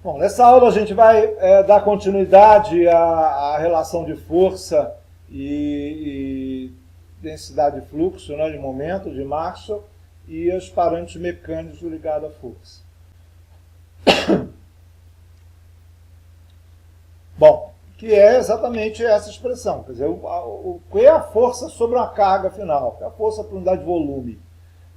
Bom, nessa aula a gente vai dar continuidade à relação de força e densidade de fluxo, né, de momento, de Maxwell, e os parâmetros mecânicos ligados à força. Bom, que é exatamente essa expressão, quer dizer, o que é a força sobre uma carga final? É a força por unidade de volume.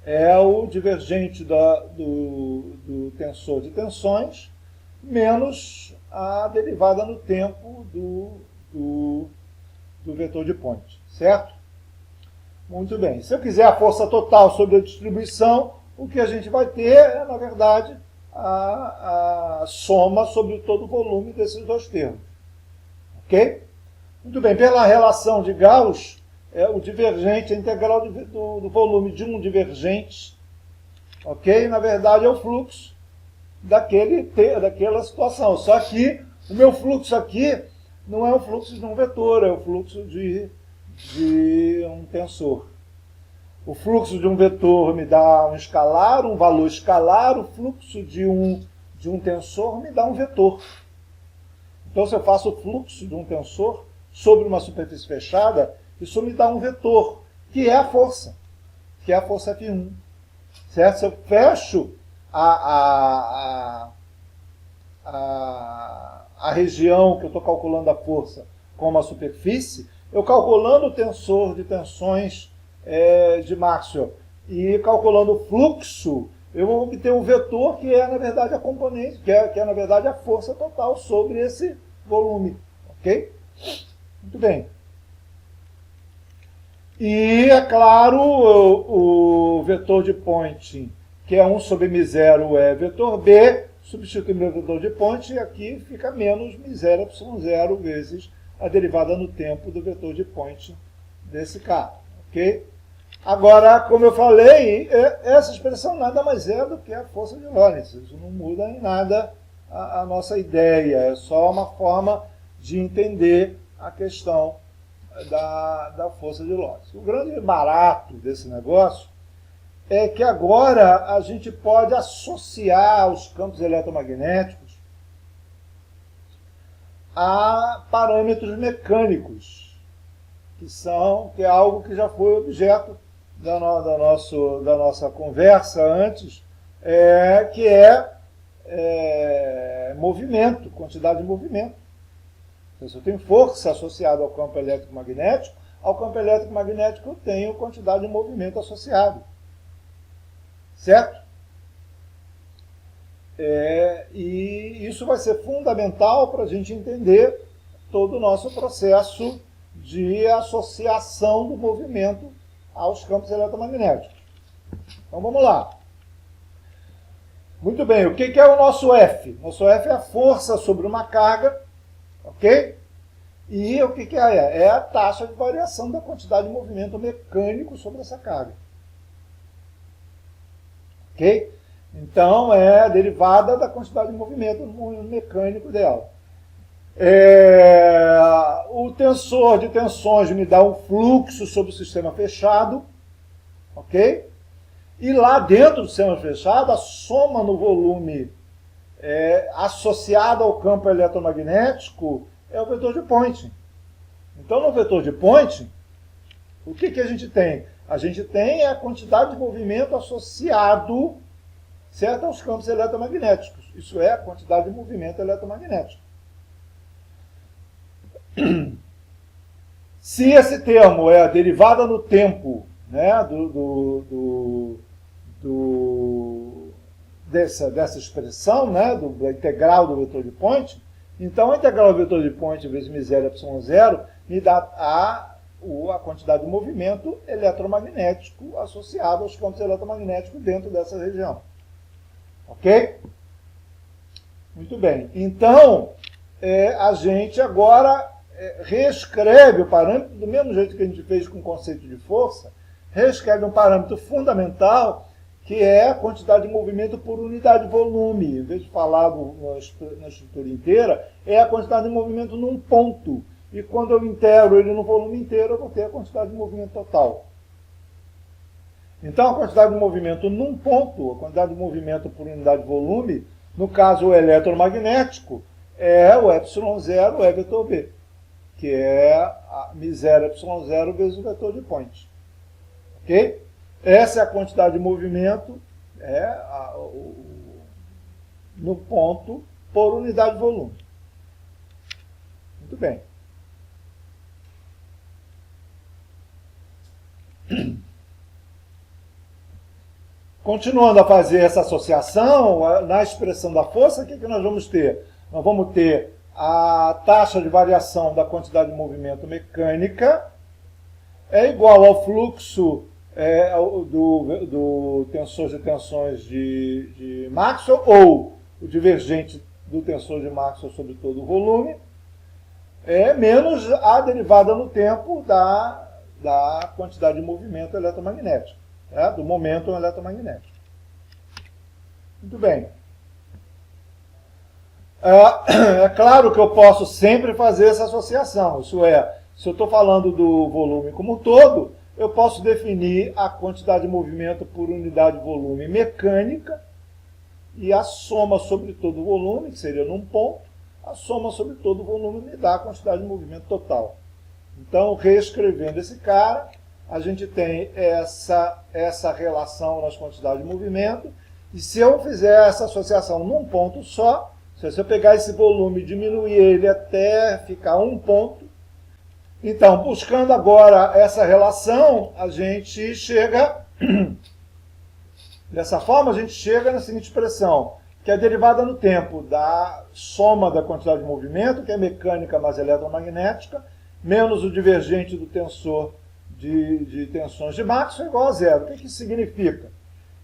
É o divergente do tensor de tensões menos a derivada no tempo do vetor de Point, certo? Muito bem. Se eu quiser a força total sobre a distribuição, o que a gente vai ter é, na verdade, a soma sobre todo o volume desses dois termos. Ok? Muito bem. Pela relação de Gauss, o divergente, a integral do volume de um divergente, ok? Na verdade, é o fluxo daquela situação. Só que o meu fluxo aqui não é o fluxo de um vetor, é o fluxo de um tensor. O fluxo de um vetor me dá um escalar, um valor escalar, o fluxo de um tensor me dá um vetor. Então, se eu faço o fluxo de um tensor sobre uma superfície fechada, isso me dá um vetor, que é a força F1. Certo? Se eu fecho a região que eu estou calculando a força com uma superfície, eu calculando o tensor de tensões de Maxwell e calculando o fluxo, eu vou obter um vetor que é, na verdade, a componente, que é na verdade, a força total sobre esse volume. Ok? Muito bem. E, é claro, o vetor de Point, que é 1 sobre μ0, é vetor B, substituindo o vetor de Point, e aqui fica menos μ0 ε0 vezes a derivada no tempo do vetor de Point desse cara. Ok? Agora, como eu falei, essa expressão nada mais é do que a força de Lorentz. Isso não muda em nada a nossa ideia, é só uma forma de entender a questão da força de Lorentz. O grande barato desse negócio é que agora a gente pode associar os campos eletromagnéticos a parâmetros mecânicos, que é algo que já foi objeto da nossa conversa antes, que é movimento, quantidade de movimento. Se eu tenho força associada ao campo elétrico-magnético eu tenho quantidade de movimento associado. Certo? E isso vai ser fundamental para a gente entender todo o nosso processo de associação do movimento aos campos eletromagnéticos. Então vamos lá. Muito bem, o que é o nosso F? Nosso F é a força sobre uma carga, ok? E o que é? É a taxa de variação da quantidade de movimento mecânico sobre essa carga. Ok? Então, é a derivada da quantidade de movimento mecânico dela. O tensor de tensões me dá um fluxo sobre o sistema fechado. Ok? E lá dentro do sistema fechado, a soma no volume associada ao campo eletromagnético é o vetor de Point. Então, no vetor de Point, o que a gente tem? A gente tem a quantidade de movimento associado, certo, aos campos eletromagnéticos. Isso é a quantidade de movimento eletromagnético. Se esse termo é a derivada no tempo, né, dessa expressão, né, da integral do vetor de Point, então a integral do vetor de Point vezes μ0 ε0 me dá a quantidade de movimento eletromagnético associado aos campos eletromagnéticos dentro dessa região. Ok? Muito bem. Então, a gente agora reescreve o parâmetro, do mesmo jeito que a gente fez com o conceito de força, reescreve um parâmetro fundamental, que é a quantidade de movimento por unidade de volume. Em vez de falar na estrutura inteira, é a quantidade de movimento num ponto. E quando eu integro ele no volume inteiro, eu vou ter a quantidade de movimento total. Então, a quantidade de movimento num ponto, a quantidade de movimento por unidade de volume, No caso, o eletromagnético é o ε0 é vetor B, que é a μ0 ε0 vezes o vetor de Point. Ok? Essa é a quantidade de movimento no ponto por unidade de volume. Muito bem. Continuando a fazer essa associação, na expressão da força, o que nós vamos ter? Nós vamos ter a taxa de variação da quantidade de movimento mecânica é igual ao fluxo do tensor de tensões de Maxwell, ou o divergente do tensor de Maxwell sobre todo o volume, menos a derivada no tempo da quantidade de movimento eletromagnético, do momento eletromagnético. Muito bem. É claro que eu posso sempre fazer essa associação, isso é, se eu estou falando do volume como um todo, eu posso definir a quantidade de movimento por unidade de volume mecânica e a soma sobre todo o volume, que seria num ponto, a soma sobre todo o volume me dá a quantidade de movimento total. Então, reescrevendo esse cara, a gente tem essa relação nas quantidades de movimento, e se eu fizer essa associação num ponto só, se eu pegar esse volume e diminuir ele até ficar um ponto, então, buscando agora essa relação, a gente chega, dessa forma, a gente chega na seguinte expressão, que é a derivada no tempo da soma da quantidade de movimento, que é mecânica mais eletromagnética, menos o divergente do tensor de tensões de Maxwell igual a zero. O que isso significa?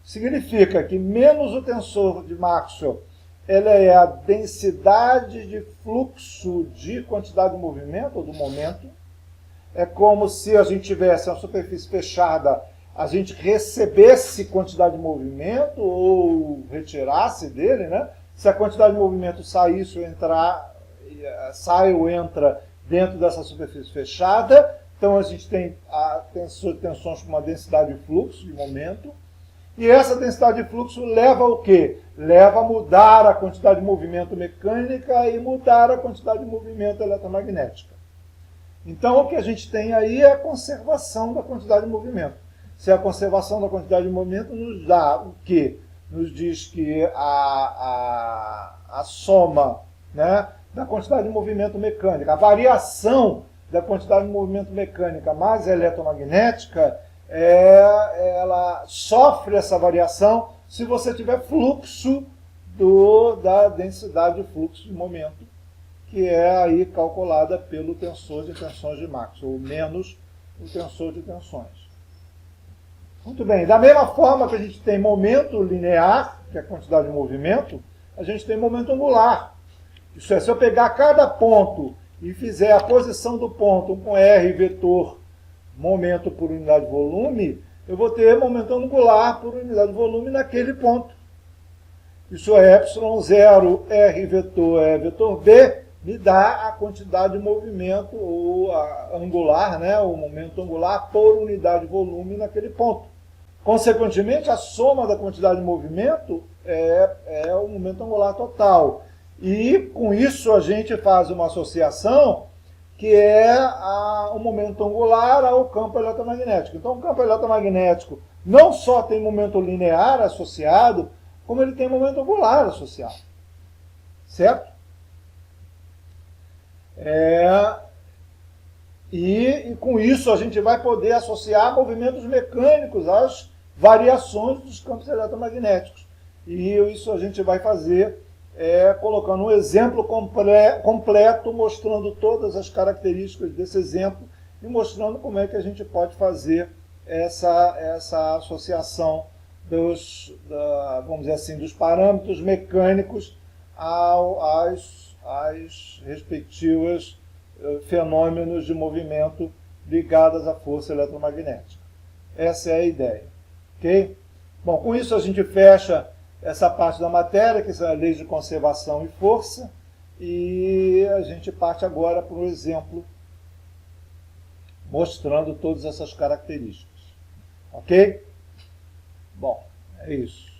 Significa que menos o tensor de Maxwell, ela é a densidade de fluxo de quantidade de movimento, ou do momento. É como se a gente tivesse uma superfície fechada, a gente recebesse quantidade de movimento ou retirasse dele, né? Se a quantidade de movimento saísse ou entrar, sai ou entra dentro dessa superfície fechada, então a gente tem a tensões com uma densidade de fluxo, de momento, e essa densidade de fluxo leva ao quê? Leva a mudar a quantidade de movimento mecânica e mudar a quantidade de movimento eletromagnética. Então, o que a gente tem aí é a conservação da quantidade de movimento. Se a conservação da quantidade de movimento nos dá o quê? Nos diz que a soma, né, da quantidade de movimento mecânico, a variação da quantidade de movimento mecânica mais eletromagnética, ela sofre essa variação se você tiver fluxo da densidade de fluxo de momento, que é aí calculada pelo tensor de tensões de Maxwell, ou menos o tensor de tensões. Muito bem, da mesma forma que a gente tem momento linear, que é a quantidade de movimento, a gente tem momento angular. Isso é, se eu pegar cada ponto e fizer a posição do ponto com R vetor momento por unidade de volume, eu vou ter momento angular por unidade de volume naquele ponto. Isso é, ε0 R vetor E vetor B, me dá a quantidade de movimento ou angular, né, o momento angular por unidade de volume naquele ponto. Consequentemente, a soma da quantidade de movimento é o momento angular total. E com isso a gente faz uma associação que é o momento angular ao campo eletromagnético. Então o campo eletromagnético não só tem momento linear associado, como ele tem momento angular associado. Certo? E com isso a gente vai poder associar movimentos mecânicos às variações dos campos eletromagnéticos. E isso a gente vai fazer colocando um exemplo completo, mostrando todas as características desse exemplo e mostrando como é que a gente pode fazer essa associação vamos dizer assim, dos parâmetros mecânicos às respectivas fenômenos de movimento ligados à força eletromagnética. Essa é a ideia. Ok? Bom, com isso a gente fecha essa parte da matéria, que são as leis de conservação e força, e a gente parte agora para um exemplo mostrando todas essas características. Ok? Bom, é isso.